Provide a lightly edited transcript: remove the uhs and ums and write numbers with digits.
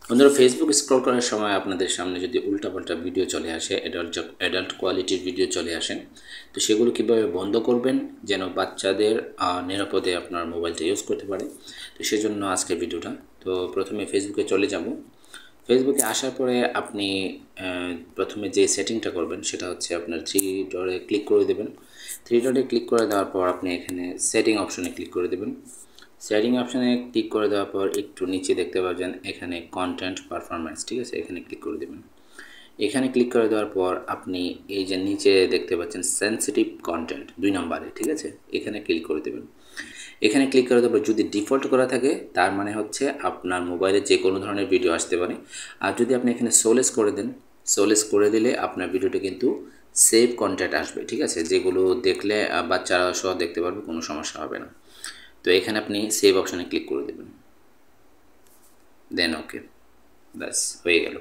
বন্ধুরা, Facebook scroll করার সময় আপনাদের সামনে যদি উল্টাপাল্টা ভিডিও চলে আসে, অ্যাডাল্ট কোয়ালিটির ভিডিও চলে আসে, তো সেগুলো কীভাবে বন্ধ করবেন যেন বাচ্চাদের নিরাপদে আপনার মোবাইলটা ইউজ করতে পারে, তো সেজন্য আজকের ভিডিওটা। তো প্রথমে ফেসবুকে চলে যাব। ফেসবুকে আসার পরে আপনি প্রথমে যে সেটিংটা করবেন সেটা হচ্ছে আপনার থ্রি ডটে ক্লিক করে দেবেন। থ্রি ডটে ক্লিক করে দেওয়ার পর আপনি এখানে সেটিং অপশনে ক্লিক করে দেবেন। সেটিং অপশানে ক্লিক করে দেওয়ার পর একটু নিচে দেখতে পাবেন এখানে কন্টেন্ট পারফরম্যান্স, ঠিক আছে, এখানে ক্লিক করে দেবেন। এখানে ক্লিক করে দেওয়ার পর আপনি এই যে নিচে দেখতে পাচ্ছেন সেন্সিটিভ কন্টেন্ট 2 নম্বরে, ঠিক আছে, এখানে ক্লিক করে দেবেন। এখানে ক্লিক করে দেওয়ার পর যদি ডিফল্ট করা থাকে তার মানে হচ্ছে আপনার মোবাইলে যে কোনো ধরনের ভিডিও আসতে পারে। আর যদি আপনি এখানে সোলেস করে দেন, সোলেস করে দিলে আপনার ভিডিওটা কিন্তু সেভ কন্টেন্ট আসবে, ঠিক আছে, যেগুলো দেখলে বাচ্চারা সহ দেখতে পারবে, কোনো সমস্যা হবে না। তো এখানে আপনি সেভ অপশানে ক্লিক করে দেবেন, দেন ওকে, ব্যাস হয়ে গেল।